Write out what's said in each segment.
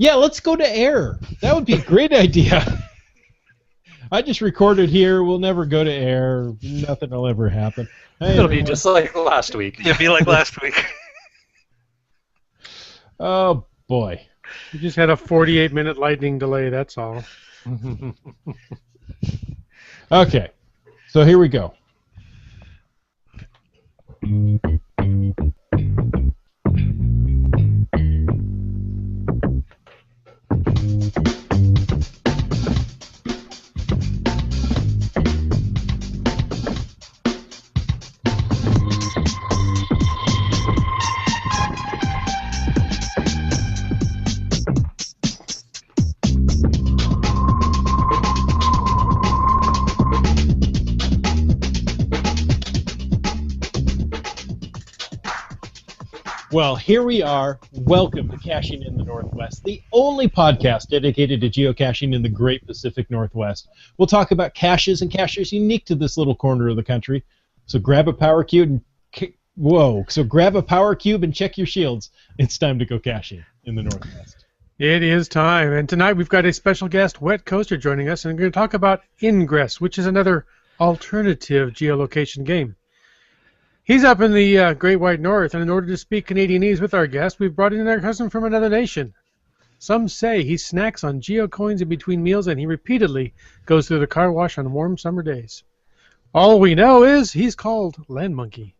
Yeah, let's go to air. That would be a great idea. I just recorded here. We'll never go to air. Nothing will ever happen. Hey, It'll be just like last week. It'll be like last week. Oh, boy. You just had a 48-minute lightning delay, that's all. Okay, so here we go. Well, here we are. Welcome to Caching in the Northwest, the only podcast dedicated to geocaching in the Great Pacific Northwest. We'll talk about caches and caches unique to this little corner of the country. So grab a power cube and check your shields. It's time to go caching in the Northwest. It is time, and tonight we've got a special guest, Wet Coaster, joining us, and we're going to talk about Ingress, which is another alternative geolocation game. He's up in the Great White North, and in order to speak Canadianese with our guest, we've brought in our cousin from another nation. Some say he snacks on geocoins in between meals, and he repeatedly goes through the car wash on warm summer days. All we know is he's called Land Monkey.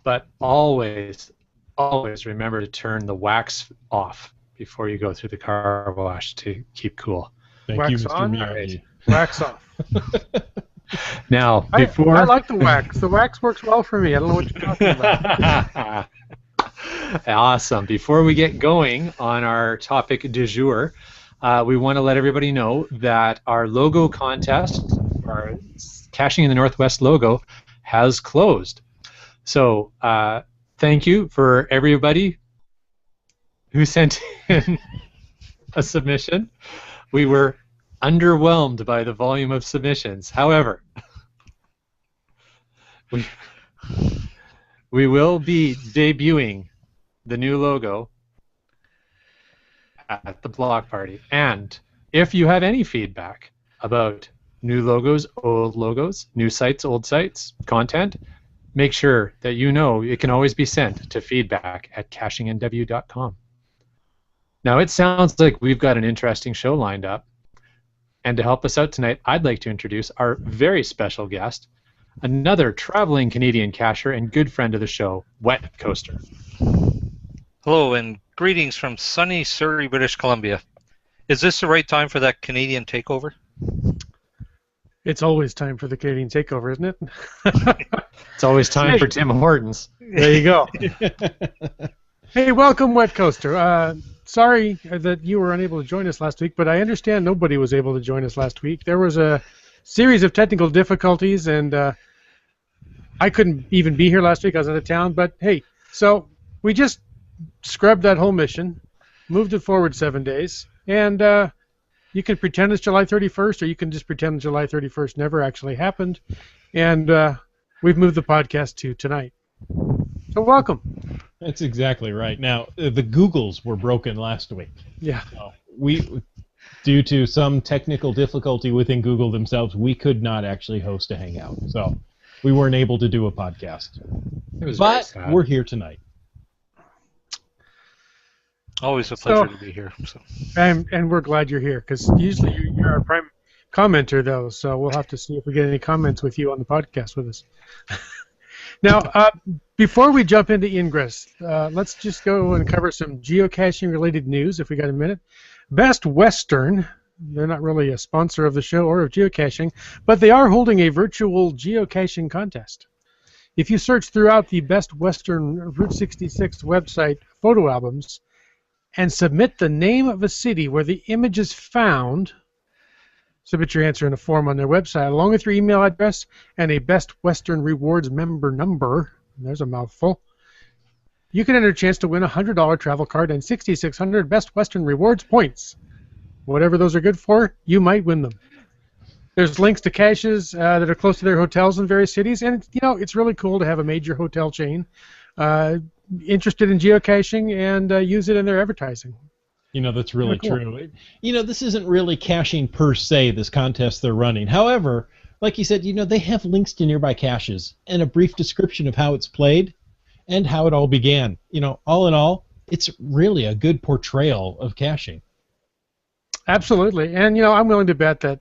But always, always remember to turn the wax off before you go through the car wash to keep cool. Thank you, Wax Mr. on? Miyagi. Wax off. Now, before... I like the wax. The wax works well for me. I don't know what you're talking about. Awesome. Before we get going on our topic du jour, we want to let everybody know that our logo contest, our Caching in the Northwest logo, has closed. So thank you for everybody who sent in a submission. We were underwhelmed by the volume of submissions. However, we will be debuting the new logo at the block party. And if you have any feedback about new logos, new sites, old sites, content, make sure that you know it can always be sent to feedback@cachingNW.com. Now, it sounds like we've got an interesting show lined up. And to help us out tonight, I'd like to introduce our very special guest, another traveling Canadian cacher and good friend of the show, Wet Coaster. Hello, and greetings from sunny Surrey, British Columbia. Is this the right time for that Canadian takeover? It's always time for the Canadian takeover, isn't it? It's always time for Tim Hortons. There you go. Hey, welcome, Wet Coaster. Sorry that you were unable to join us last week, but I understand nobody was able to join us last week. There was a series of technical difficulties, and I couldn't even be here last week. I was out of town, but hey, so we just scrubbed that whole mission, moved it forward 7 days, and you can pretend it's July 31st, or you can just pretend July 31st never actually happened, and we've moved the podcast to tonight. So welcome. That's exactly right. Now, the Googles were broken last week. Yeah. So due to some technical difficulty within Google themselves, we could not actually host a Hangout. So we weren't able to do a podcast. It was but very sad. we're here tonight. Always a pleasure to be here. So. And we're glad you're here, because usually you're our prime commenter, though, so we'll have to see if we get any comments with you on the podcast with us. Now, before we jump into Ingress, let's just go and cover some geocaching-related news, if we got a minute. Best Western, they're not really a sponsor of the show or of geocaching, but they are holding a virtual geocaching contest. If you search throughout the Best Western Route 66 website photo albums and submit the name of a city where the image is found, submit your answer in a form on their website, along with your email address and a Best Western Rewards member number. There's a mouthful. You can enter a chance to win a $100 travel card and 6,600 Best Western Rewards points. Whatever those are good for, you might win them. There's links to caches that are close to their hotels in various cities, and it's really cool to have a major hotel chain interested in geocaching and use it in their advertising. That's really cool. true. This isn't really caching per se, this contest they're running. However, like you said, they have links to nearby caches and a brief description of how it's played and how it all began. All in all, it's really a good portrayal of caching. Absolutely. And, I'm willing to bet that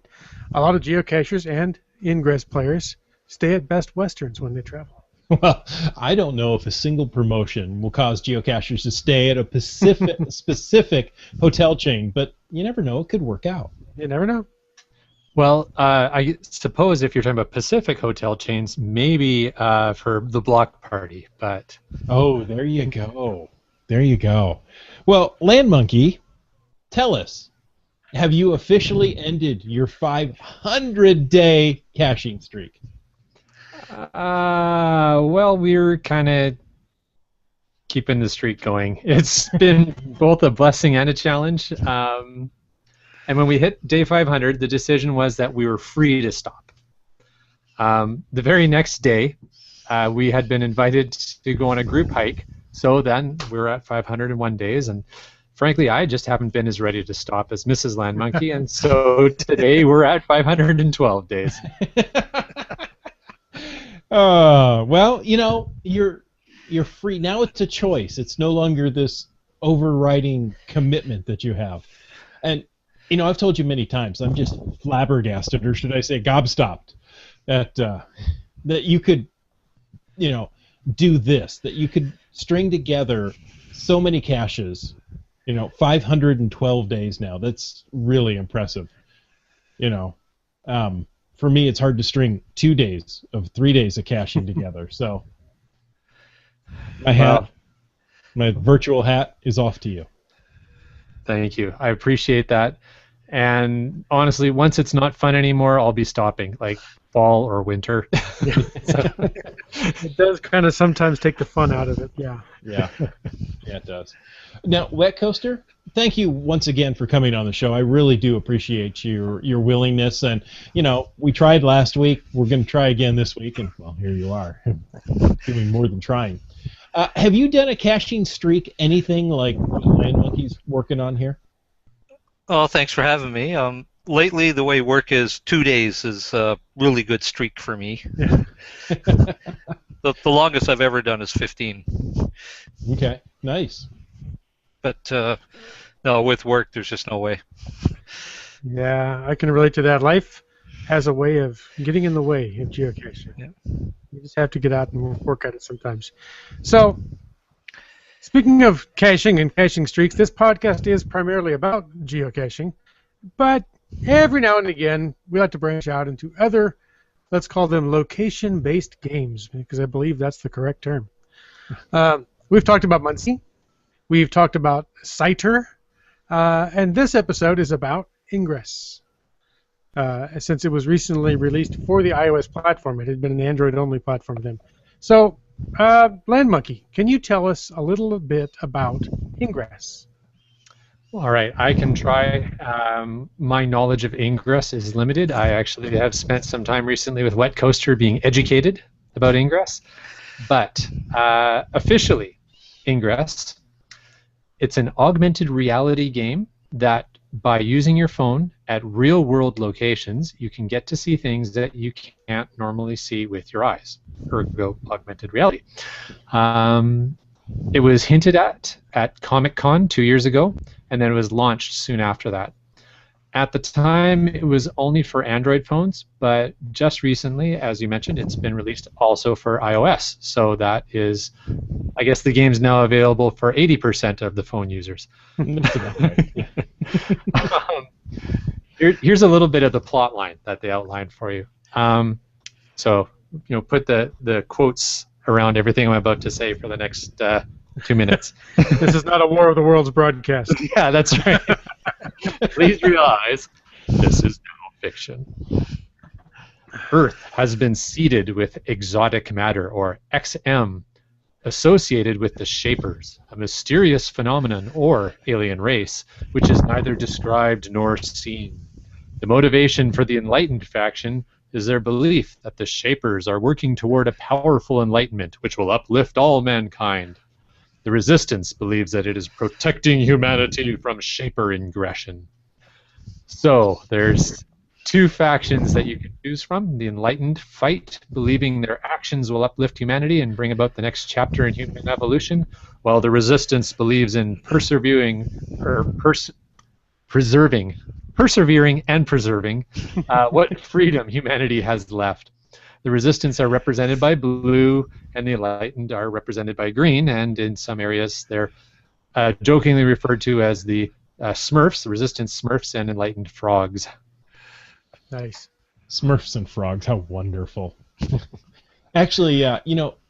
a lot of geocachers and Ingress players stay at Best Westerns when they travel. Well, I don't know if a single promotion will cause geocachers to stay at a specific hotel chain, but you never know. It could work out. You never know. Well, I suppose if you're talking about Pacific hotel chains, maybe for the block party, but... Oh, there you go. There you go. Well, Land Monkey, tell us, have you officially ended your 500-day caching streak? Well, we're kind of keeping the streak going. It's been both a blessing and a challenge. And when we hit day 500, the decision was that we were free to stop. The very next day, we had been invited to go on a group hike. So then we were at 501 days, and frankly, I just haven't been as ready to stop as Mrs. Land Monkey, and so today we're at 512 days. Well, you're free now. It's a choice. It's no longer this overriding commitment that you have. And I've told you many times, I'm just flabbergasted, or should I say, gobstopped, that you could, do this. That you could string together so many caches. 512 days now. That's really impressive. For me, it's hard to string 2 days of 3 days of caching together. So my virtual hat is off to you. Thank you. I appreciate that. And honestly, once it's not fun anymore, I'll be stopping, like fall or winter. It does kind of sometimes take the fun out of it, yeah. Yeah, it does. Now, Wet Coaster, thank you once again for coming on the show. I really do appreciate your willingness. And, we tried last week. We're going to try again this week. And, well, here you are, doing more than trying. Have you done a caching streak, anything like what Land Monkey's working on here? Oh, thanks for having me. Lately, the way work is, 2 days is a really good streak for me. The longest I've ever done is 15. Okay, nice. But no, with work, there's just no way. Yeah, I can relate to that. Life has a way of getting in the way of geocaching. Yeah. You just have to get out and work at it sometimes. So, speaking of caching and caching streaks, this podcast is primarily about geocaching, but every now and again, we like to branch out into other, let's call them location-based games, because I believe that's the correct term. We've talked about Muncie. We've talked about Citer. And this episode is about Ingress. Since it was recently released for the iOS platform, it had been an Android-only platform then. So, Land Monkey, can you tell us a little bit about Ingress? All right, I can try. My knowledge of Ingress is limited. I actually have spent some time recently with Wet Coaster being educated about Ingress. But officially, Ingress, it's an augmented reality game that by using your phone at real-world locations, you can get to see things that you can't normally see with your eyes. Ergo, augmented reality. It was hinted at Comic-Con 2 years ago, and then it was launched soon after that. At the time, it was only for Android phones, but just recently, as you mentioned, it's been released also for iOS. So that is, I guess the game's now available for 80% of the phone users. That's about right. Here's a little bit of the plot line that they outlined for you. So, put the quotes around everything I'm about to say for the next 2 minutes. This is not a War of the Worlds broadcast. Yeah, that's right. Please realize this is no fiction. Earth has been seeded with exotic matter, or XM, associated with the Shapers, a mysterious phenomenon or alien race, which is neither described nor seen. The motivation for the Enlightened faction is their belief that the Shapers are working toward a powerful enlightenment which will uplift all mankind. The resistance believes that it is protecting humanity from shaper ingression. So there's two factions that you can choose from. The enlightened fight, believing their actions will uplift humanity and bring about the next chapter in human evolution, while the resistance believes in persevering and preserving what freedom humanity has left. The resistance are represented by blue, and the enlightened are represented by green, and in some areas they're jokingly referred to as the Smurfs, the resistance Smurfs, and enlightened frogs. Nice. Smurfs and frogs, how wonderful. Actually,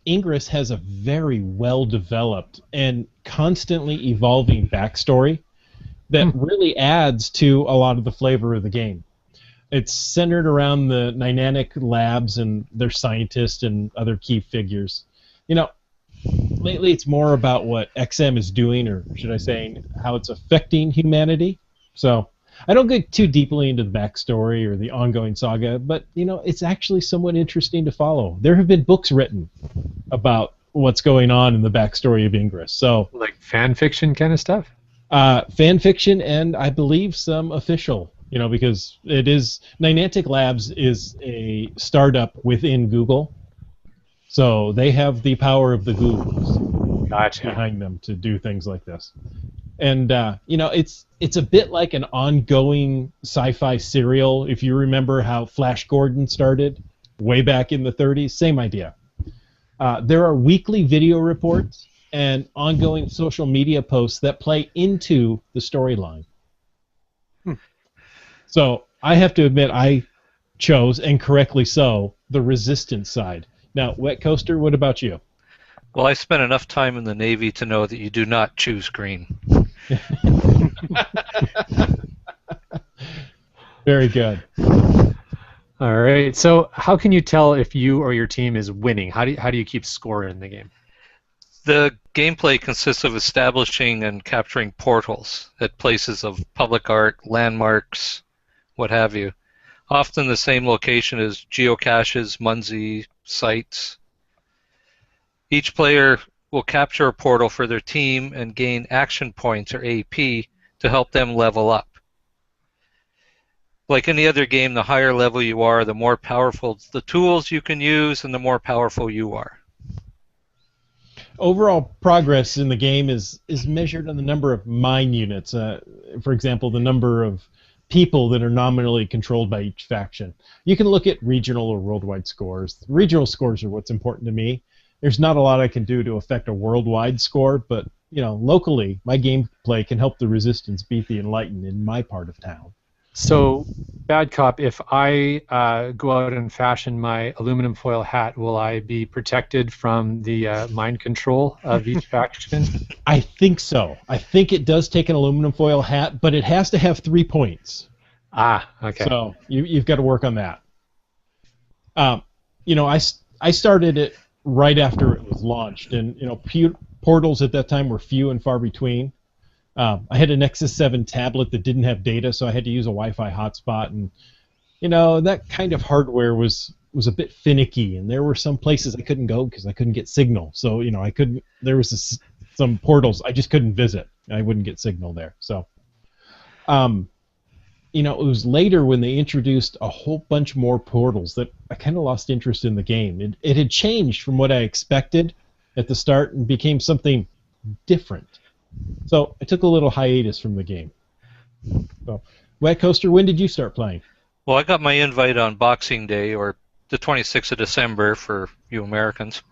Ingress has a very well-developed and constantly evolving backstory that really adds to a lot of the flavor of the game. It's centered around the Niantic labs and their scientists and other key figures. Lately it's more about what XM is doing, or should I say, how it's affecting humanity. So I don't get too deeply into the backstory or the ongoing saga, but it's actually somewhat interesting to follow. There have been books written about what's going on in the backstory of Ingress. So, like fan fiction kind of stuff? Fan fiction, and I believe some official, because it is Niantic Labs is a startup within Google. So they have the power of the Googles behind them to do things like this. And, it's a bit like an ongoing sci-fi serial. If you remember how Flash Gordon started way back in the 30s, same idea. There are weekly video reports and ongoing social media posts that play into the storyline. So I have to admit I chose, and correctly so, the resistance side. Now, Wet Coaster, what about you? Well, I spent enough time in the Navy to know that you do not choose green. Very good. All right. So how can you tell if you or your team is winning? How do you keep score in the game? The gameplay consists of establishing and capturing portals at places of public art, landmarks, what have you. Often the same location as geocaches, Munzie, sites. Each player will capture a portal for their team and gain action points, or AP, to help them level up. Like any other game, the higher level you are, the more powerful the tools you can use and the more powerful you are. Overall progress in the game is measured on the number of mine units. For example, the number of people that are nominally controlled by each faction. You can look at regional or worldwide scores. Regional scores are what's important to me. There's not a lot I can do to affect a worldwide score, but locally, my gameplay can help the Resistance beat the Enlightened in my part of town. So, Bad Cop, if I go out and fashion my aluminum foil hat, will I be protected from the mind control of each faction? I think so. I think it does take an aluminum foil hat, but it has to have 3 points. Ah, okay. So you've got to work on that. I started it right after it was launched, and portals at that time were few and far between. I had a Nexus 7 tablet that didn't have data, so I had to use a Wi-Fi hotspot, and that kind of hardware was a bit finicky, and there were some places I couldn't go because I couldn't get signal. So I couldn't. There was some portals I just couldn't visit. I wouldn't get signal there. So, it was later when they introduced a whole bunch more portals that I kind of lost interest in the game. It had changed from what I expected at the start and became something different. So I took a little hiatus from the game. So, Wet Coaster, when did you start playing? Well, I got my invite on Boxing Day, or the 26th of December for you Americans.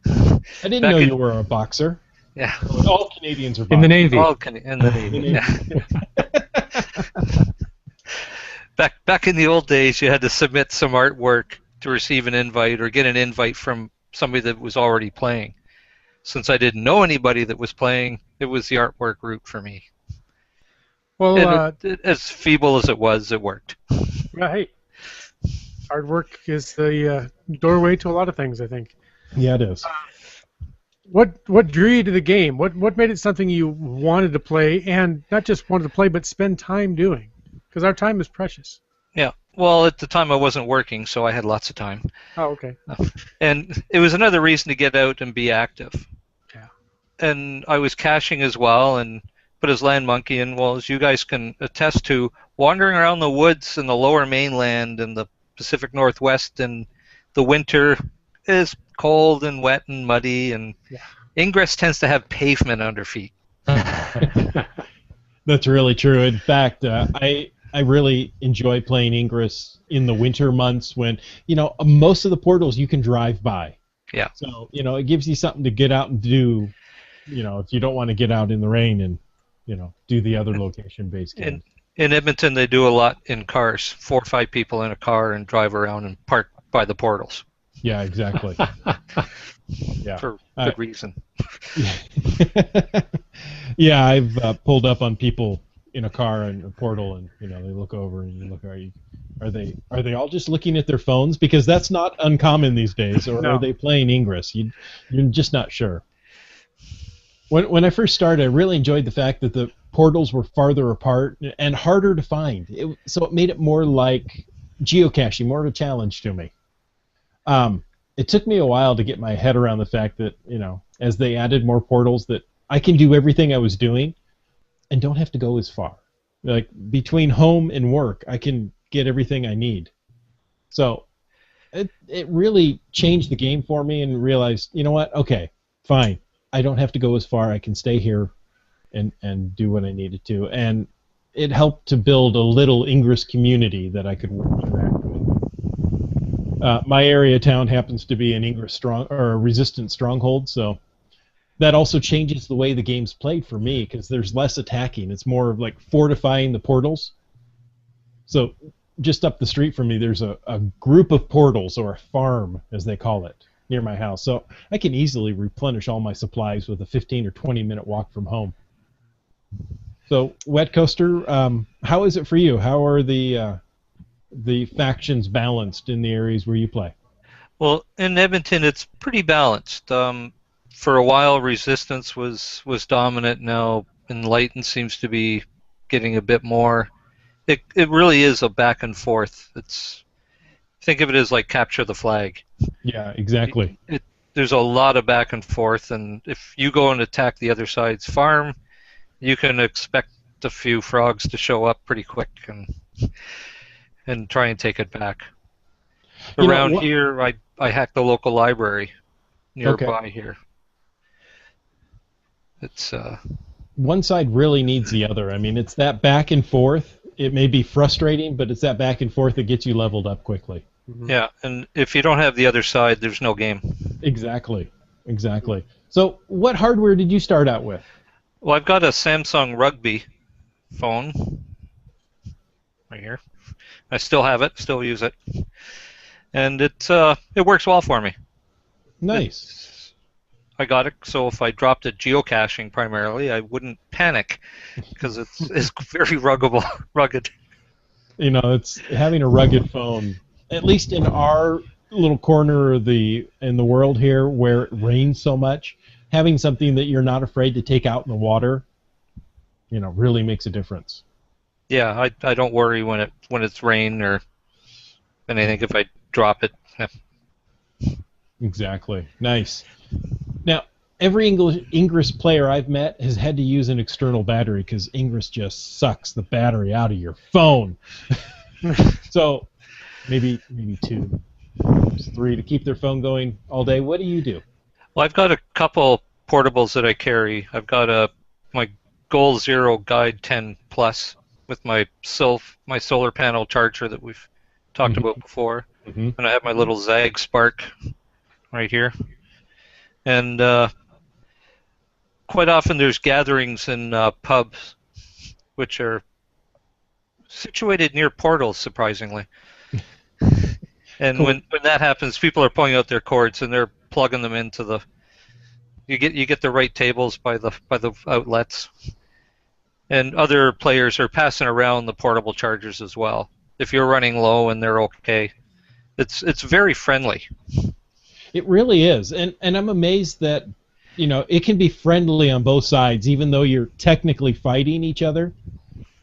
I didn't know you were a boxer. Yeah. All Canadians are boxers. In the Navy. In the Navy. Yeah. Back in the old days, you had to submit some artwork to receive an invite or get an invite from somebody that was already playing. Since I didn't know anybody that was playing, it was the artwork route for me. Well, as feeble as it was, it worked. Right. Hard work is the doorway to a lot of things, I think. Yeah, it is. What drew you to the game? What made it something you wanted to play, and not just wanted to play, but spend time doing? Because our time is precious. Yeah. Well, at the time I wasn't working, so I had lots of time. Oh, okay. And it was another reason to get out and be active. Yeah. and I was caching as well, and put his land monkey in. Well, as you guys can attest to, wandering around the woods in the lower mainland and the Pacific Northwest in the winter is cold and wet and muddy, and Ingress tends to have pavement under feet. That's really true. In fact, I really enjoy playing Ingress in the winter months when, most of the portals you can drive by. Yeah. So, it gives you something to get out and do, if you don't want to get out in the rain and, do the other location-based games. In Edmonton, they do a lot in cars, 4 or 5 people in a car and drive around and park by the portals. Yeah, exactly. Yeah. For good reason. Yeah, I've pulled up on people in a car and a portal, and they look over and you look, are they all just looking at their phones? Because that's not uncommon these days, or No. are they playing Ingress? You're just not sure. When I first started, I really enjoyed the fact that the portals were farther apart and harder to find. So it made it more like geocaching, more of a challenge to me. It took me a while to get my head around the fact that, as they added more portals, that I can do everything I was doing and don't have to go as far. Like, between home and work, I can get everything I need. So it really changed the game for me, and realized, you know what, okay, fine. I don't have to go as far. I can stay here and do what I needed to. And it helped to build a little Ingress community that I could interact with. My area town happens to be an Ingress a resistant stronghold, so that also changes the way the game's played for me, because there's less attacking. It's more of like fortifying the portals. So just up the street from me, there's a group of portals, or a farm, as they call it, near my house. So I can easily replenish all my supplies with a 15 or 20-minute walk from home. So, Wet Coaster, how is it for you? How are the factions balanced in the areas where you play? Well, in Edmonton, it's pretty balanced. For a while, Resistance was dominant. Now, Enlightened seems to be getting a bit more. It really is a back and forth. Think of it as like capture the flag. Yeah, exactly. There's a lot of back and forth, and if you go and attack the other side's farm, you can expect a few frogs to show up pretty quick and try and take it back. Around here, I hacked the local library nearby here. It's one side really needs the other. I mean, it's that back and forth. It may be frustrating, but it's that back and forth that gets you leveled up quickly. Yeah, and if you don't have the other side, there's no game. Exactly. So what hardware did you start out with? Well, I've got a Samsung Rugby phone right here. I still have it, still use it. And it works well for me. Nice. I got it so if I dropped it geocaching primarily, I wouldn't panic, because it's very rugged. It's having a rugged phone. At least in our little corner of in the world here, where it rains so much, having something that you're not afraid to take out in the water, really makes a difference. Yeah, I don't worry when it's rain or anything if I drop it. Yeah. Exactly. Nice. Now, every Ingress player I've met has had to use an external battery, because Ingress just sucks the battery out of your phone. So maybe 2, 3 to keep their phone going all day. What do you do? Well, I've got a couple portables that I carry. I've got my Goal Zero Guide 10 Plus with my solar panel charger that we've talked about before, and I have my little Zag Spark right here. And quite often there's gatherings in pubs, which are situated near portals, surprisingly. And when that happens, people are pulling out their cords and they're plugging them into the. You get the right tables by the outlets, and other players are passing around the portable chargers as well. If you're running low and they're okay, it's very friendly. It really is, and I'm amazed that it can be friendly on both sides, even though you're technically fighting each other.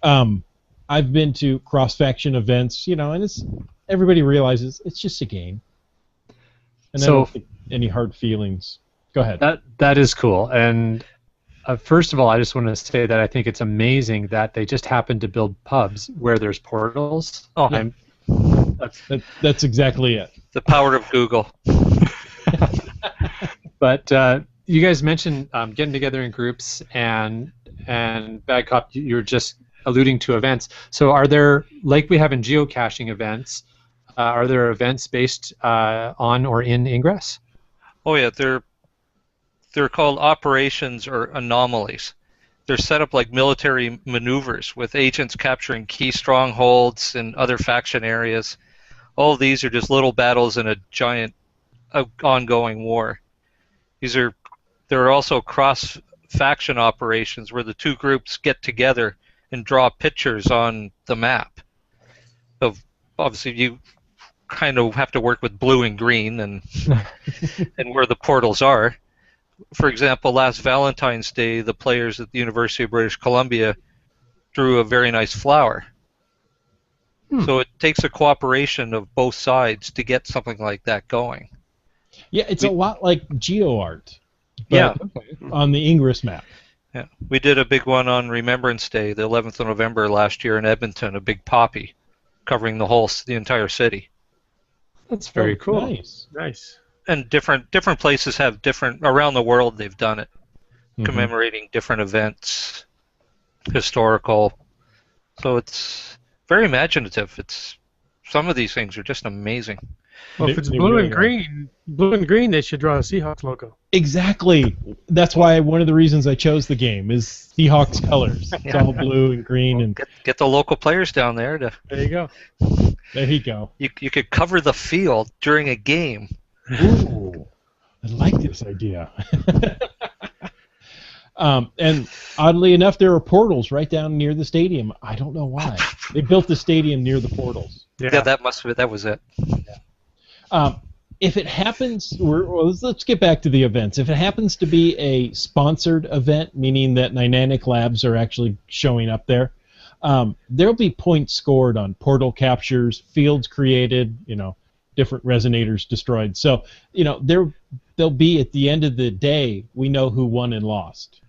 I've been to cross-faction events, and everybody realizes it's just a game, and I don't think any hard feelings. Go ahead. That is cool. And first of all, I just want to say that I think it's amazing that they just happen to build pubs where there's portals. Oh, That's exactly it. the power of Google. But you guys mentioned getting together in groups, and Bad Cop, you were just alluding to events. So are there, like we have in geocaching events, are there events based on or in Ingress? Oh yeah, they're called operations or anomalies. They're set up like military maneuvers with agents capturing key strongholds and other faction areas. All of these are just little battles in a giant ongoing war. There are also cross-faction operations where the two groups get together and draw pictures on the map. So obviously you kind of have to work with blue and green and and where the portals are. For example, last Valentine's Day, the players at the University of British Columbia drew a very nice flower. So it takes a cooperation of both sides to get something like that going. Yeah, it's a lot like GeoArt. Yeah. On the Ingress map. Yeah, we did a big one on Remembrance Day, the 11th of November last year in Edmonton, a big poppy covering the entire city. That's very cool. Nice. And different places have around the world they've done it, commemorating different events, historical. So it's very imaginative. Some of these things are just amazing. Well, if it's blue and green, they should draw a Seahawks logo. Exactly. That's why one of the reasons I chose the game is Seahawks colors. It's all blue and green. Well, And get the local players down there. There you go. there you go. You could cover the field during a game. Ooh, I like this idea. And oddly enough, there are portals right down near the stadium. I don't know why. They built the stadium near the portals. Yeah, that was it. If it happens, let's get back to the events. If it happens to be a sponsored event, meaning that Niantic Labs are actually showing up there, there'll be points scored on portal captures, fields created, different resonators destroyed. So, they'll be at the end of the day, we know who won and lost.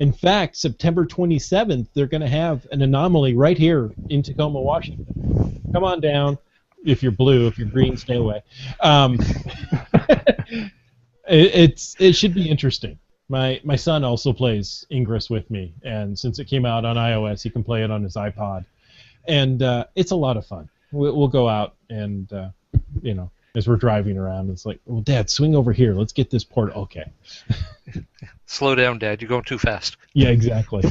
In fact, September 27th, they're going to have an anomaly right here in Tacoma, Washington. Come on down. If you're blue, if you're green, stay away. It should be interesting. My son also plays Ingress with me, and since it came out on iOS, he can play it on his iPod, and it's a lot of fun. We'll go out and as we're driving around, it's like, well, Dad, swing over here. Let's get this port. Okay. Slow down, Dad. You're going too fast. Yeah, exactly.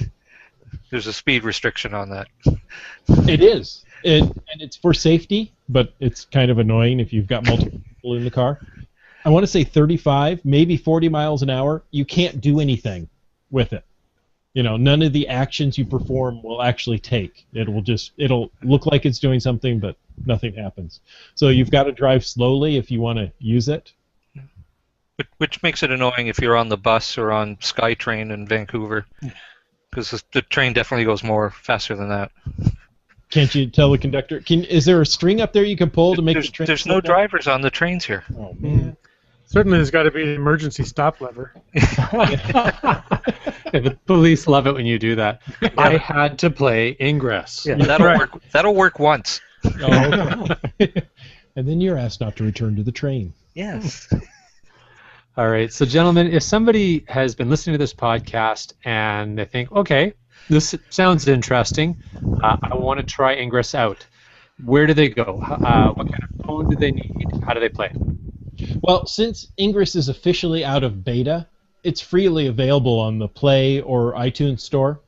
There's a speed restriction on that. It is. And it's for safety, but it's kind of annoying if you've got multiple people in the car. I want to say 35, maybe 40 miles an hour. You can't do anything with it. None of the actions you perform will actually take. It'll look like it's doing something, but nothing happens. So you've got to drive slowly if you want to use it. Which makes it annoying if you're on the bus or on SkyTrain in Vancouver, because the train definitely goes more faster than that. Can't you tell the conductor? Is there a string up there you can pull to make the train? There's no drivers on the trains here. Oh man. Certainly, there's got to be an emergency stop lever. The police love it when you do that. Yeah. I had to play Ingress. Yeah, that'll work. That'll work once. Oh, okay. And then you're asked not to return to the train. Yes. All right. So, gentlemen, if somebody has been listening to this podcast and they think, okay, this sounds interesting, I want to try Ingress out, where do they go? What kind of phone do they need? How do they play? Well, since Ingress is officially out of beta, it's freely available on the Play or iTunes store.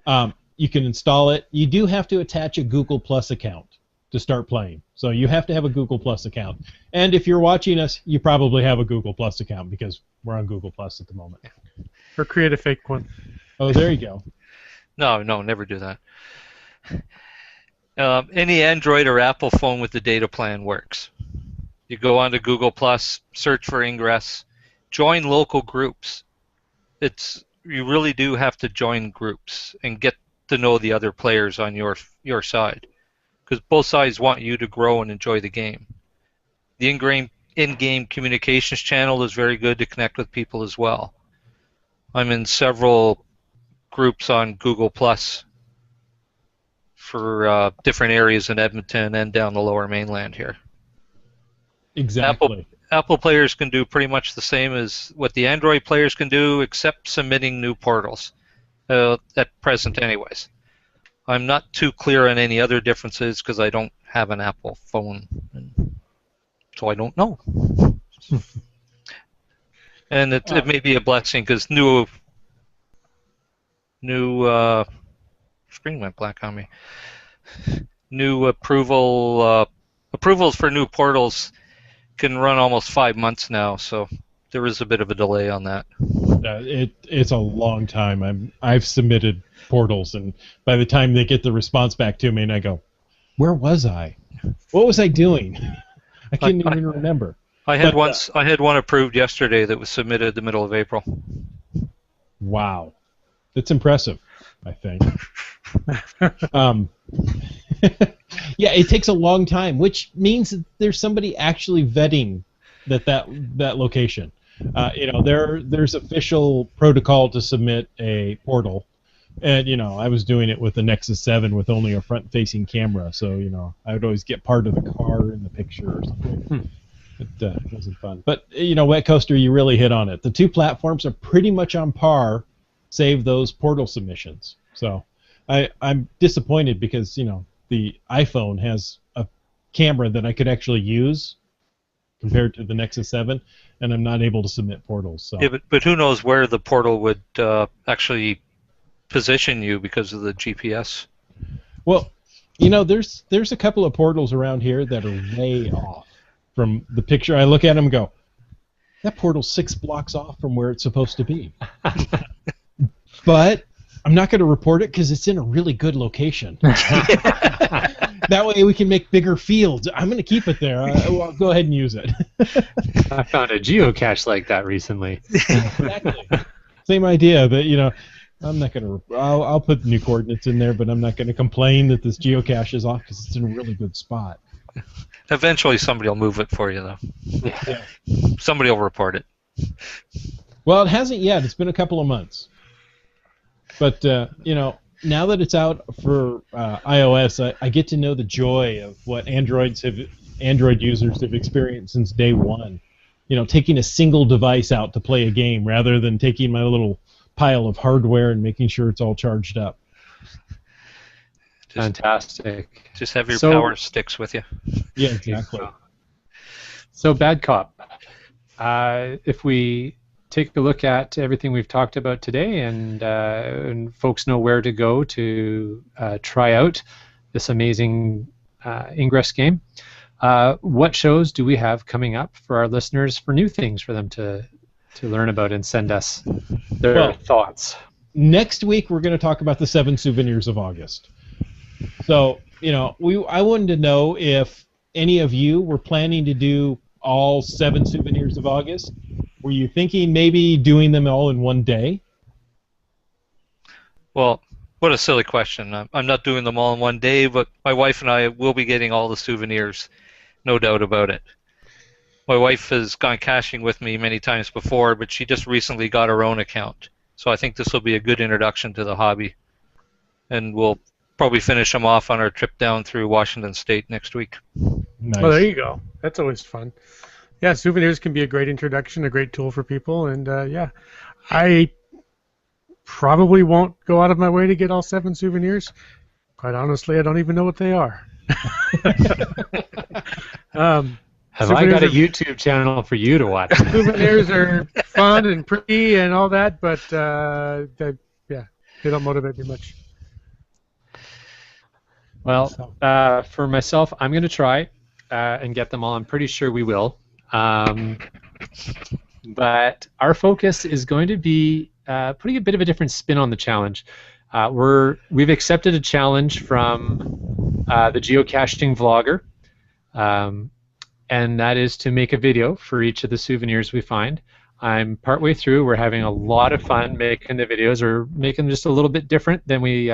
You can install it. You do have to attach a Google Plus account to start playing. So you have to have a Google Plus account. And if you're watching us, you probably have a Google Plus account because we're on Google Plus at the moment. Or create a fake one. Oh, there you go. No, never do that. Any Android or Apple phone with the data plan works. You go onto Google Plus, search for Ingress, join local groups. You really do have to join groups and get to know the other players on your side, because both sides want you to grow and enjoy the game. The in-game communications channel is very good to connect with people as well. I'm in several groups on Google Plus for different areas in Edmonton and down the Lower Mainland here. Exactly. Apple players can do pretty much the same as what the Android players can do, except submitting new portals, at present anyways. I'm not too clear on any other differences because I don't have an Apple phone, so I don't know. And it may be a blessing because new screen went black on me. New approvals for new portals can run almost 5 months now, so there is a bit of a delay on that. It's a long time. I've submitted portals, and by the time they get the response back to me, and I go, "Where was I? What was I doing?" I can't even remember. I had one approved yesterday that was submitted the middle of April. Wow, that's impressive. I think. Yeah, it takes a long time, which means that there's somebody actually vetting that location. There's official protocol to submit a portal, and I was doing it with the Nexus 7 with only a front-facing camera, so I would always get part of the car in the picture or something. It wasn't fun. But Wet Coaster, you really hit on it. The two platforms are pretty much on par, save those portal submissions. So I'm disappointed because the iPhone has a camera that I could actually use compared to the Nexus 7, and I'm not able to submit portals. So. Yeah, but who knows where the portal would actually position you because of the GPS? Well, there's a couple of portals around here that are way off from the picture. I look at them and go, that portal's 6 blocks off from where it's supposed to be. But I'm not going to report it because it's in a really good location. That way we can make bigger fields. I'm going to keep it there. I'll go ahead and use it. I found a geocache like that recently. Exactly. Same idea, but I'm not going to. I'll put new coordinates in there, but I'm not going to complain that this geocache is off because it's in a really good spot. Eventually, somebody will move it for you, though. Yeah. Somebody will report it. Well, it hasn't yet. It's been a couple of months. But, now that it's out for iOS, I get to know the joy of what Android users have experienced since day one. Taking a single device out to play a game rather than taking my little pile of hardware and making sure it's all charged up. Fantastic. Just have your power sticks with you. Yeah, exactly. So, Bad Cop. If we take a look at everything we've talked about today, and folks know where to go to try out this amazing Ingress game, what shows do we have coming up for our listeners for new things for them to learn about and send us their thoughts? Next week we're going to talk about the 7 souvenirs of August. So, I wanted to know if any of you were planning to do all 7 souvenirs of August. Were you thinking maybe doing them all in one day? Well, what a silly question. I'm not doing them all in one day, but my wife and I will be getting all the souvenirs, no doubt about it. My wife has gone caching with me many times before, but she just recently got her own account. So I think this will be a good introduction to the hobby. And we'll probably finish them off on our trip down through Washington State next week. Nice. Well, there you go. That's always fun. Yeah, souvenirs can be a great introduction, a great tool for people, and I probably won't go out of my way to get all 7 souvenirs. Quite honestly, I don't even know what they are. Have I got a YouTube channel for you to watch? Souvenirs are fun and pretty and all that, but they don't motivate me much. Well, for myself, I'm going to try and get them all. I'm pretty sure we will. But our focus is going to be putting a bit of a different spin on the challenge. We've accepted a challenge from the geocaching vlogger, and that is to make a video for each of the souvenirs we find. I'm partway through. We're having a lot of fun making the videos. We're making them just a little bit different than we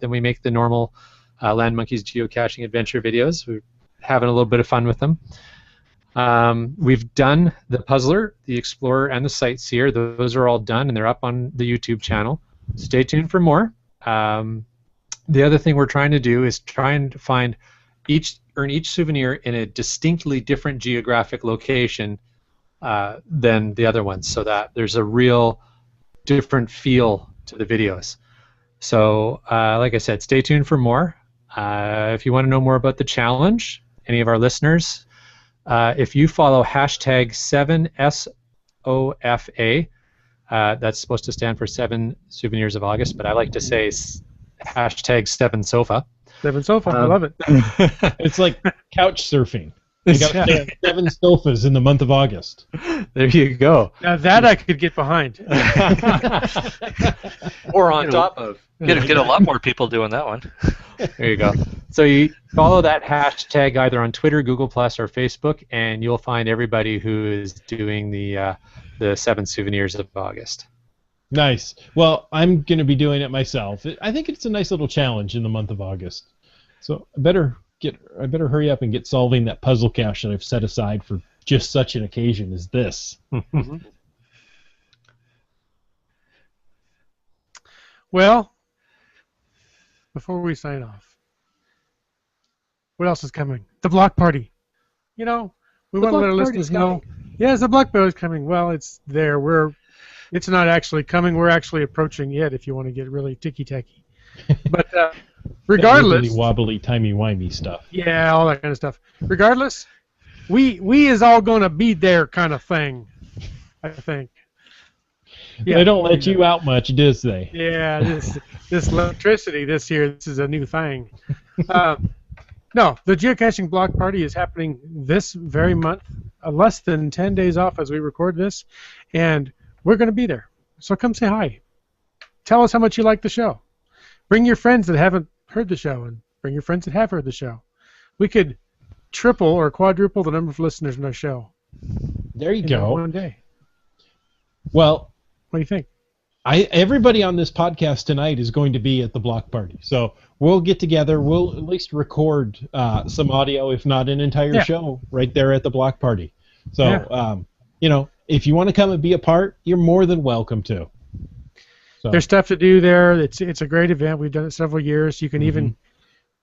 make the normal Land Monkeys geocaching adventure videos. We're having a little bit of fun with them. We've done the Puzzler, the Explorer, and the Sightseer. Those are all done, and they're up on the YouTube channel. Stay tuned for more. The other thing we're trying to do is try and find earn each souvenir in a distinctly different geographic location than the other ones, so that there's a real different feel to the videos. So, like I said, stay tuned for more. If you want to know more about the challenge, any of our listeners, if you follow hashtag 7SOFA, that's supposed to stand for 7 Souvenirs of August, but I like to say hashtag 7SOFA. 7SOFA, I love it. It's like couch surfing. You got to stay on 7 sofas in the month of August. There you go. Now that I could get behind. Or on top of. Get a lot more people doing that one. There you go. So you follow that hashtag either on Twitter, Google Plus, or Facebook, and you'll find everybody who is doing the 7 Souvenirs of August. Nice. Well, I'm going to be doing it myself. I think it's a nice little challenge in the month of August. So I better hurry up and get solving that puzzle cache that I've set aside for just such an occasion as this. Well, before we sign off, what else is coming? The block party. You know, we want to let our listeners know. Yes, the block party is coming. Well, it's there. It's not actually coming. We're actually approaching it. If you want to get really ticky-tacky, but regardless, really wobbly, timey-wimey stuff. Yeah, all that kind of stuff. Regardless, we is all going to be there, kind of thing. I think. Yeah, they don't let you out much, do they? Yeah, this electricity this year, this is a new thing. No, the geocaching block party is happening this very month, less than 10 days off as we record this, and we're going to be there. So come say hi. Tell us how much you like the show. Bring your friends that haven't heard the show, and bring your friends that have heard the show. We could triple or quadruple the number of listeners in our show. There you go. One day. Well, what do you think? Everybody on this podcast tonight is going to be at the block party. So we'll get together. We'll at least record some audio, if not an entire show, right there at the block party. So, you know, if you want to come and be a part, you're more than welcome to. So. There's stuff to do there. It's a great event. We've done it several years. You can even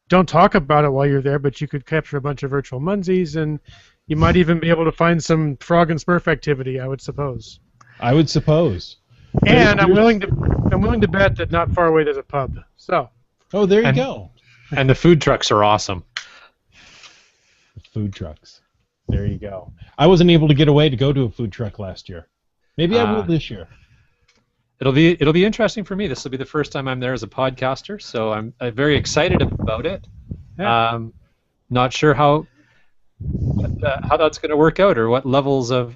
don't talk about it while you're there, but you could capture a bunch of virtual munsies, and you might even be able to find some frog and smurf activity, I would suppose. I would suppose. And I'm willing to bet that not far away there's a pub. So. Oh, there you go. And the food trucks are awesome. Food trucks. There you go. I wasn't able to get away to go to a food truck last year. Maybe I will this year. It'll be interesting for me. This will be the first time I'm there as a podcaster, so I'm very excited about it. Yeah. Not sure how that's going to work out or what levels of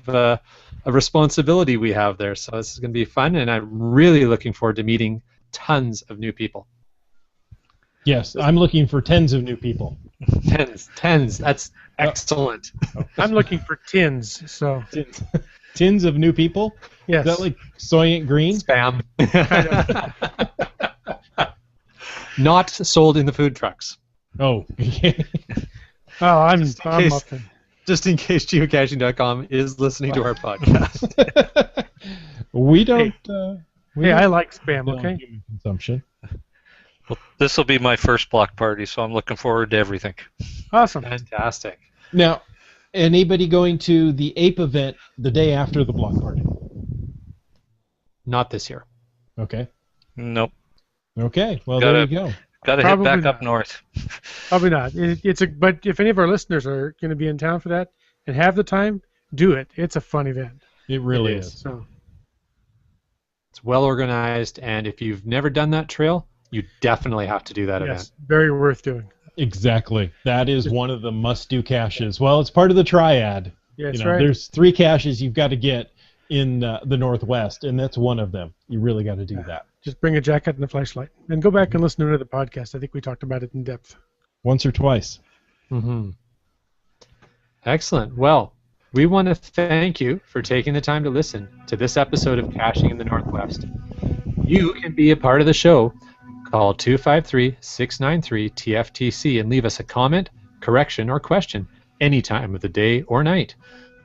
responsibility we have there. So this is going to be fun, and I'm really looking forward to meeting tons of new people. Yes, I'm looking for tens of new people. Tens. That's excellent. I'm looking for tins. So. Tins of new people? Yes. Is that like Soylent Green? Spam. Not sold in the food trucks. Oh. Oh, I'm muffin. Just in case geocaching.com is listening to our podcast. We don't. I like spam. Okay. Human consumption. Well, this will be my first block party, so I'm looking forward to everything. Awesome. Fantastic. Now, anybody going to the Ape event the day after the block party? Not this year. Okay. Nope. Okay. Well, there you go. Got to head back up north. Probably not. But if any of our listeners are going to be in town for that and have the time, do it. It's a fun event. It really is. So. It's well organized, and if you've never done that trail, you definitely have to do that event. Very worth doing. Exactly. That is one of the must-do caches. Well, it's part of the triad. Yeah, that's right. There's 3 caches you've got to get in the Northwest, and that's one of them. You really got to do that. Just bring a jacket and a flashlight. And go back and listen to another podcast. I think we talked about it in depth. Once or twice. Mm-hmm. Excellent. Well, we want to thank you for taking the time to listen to this episode of Caching in the Northwest. You can be a part of the show. Call 253-693-TFTC and leave us a comment, correction, or question. any time of the day or night.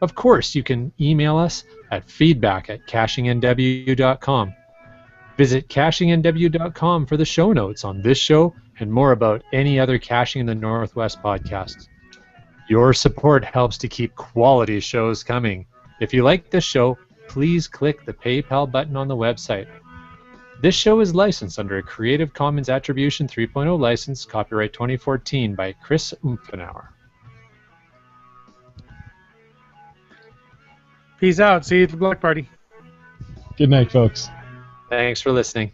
Of course, you can email us at feedback@cachingnw.com. Visit cachingnw.com for the show notes on this show and more about any other Caching in the Northwest podcasts. Your support helps to keep quality shows coming. If you like this show, please click the PayPal button on the website. This show is licensed under a Creative Commons Attribution 3.0 license, copyright 2014 by Chris Umfenauer. Peace out. See you at the block party. Good night, folks. Thanks for listening.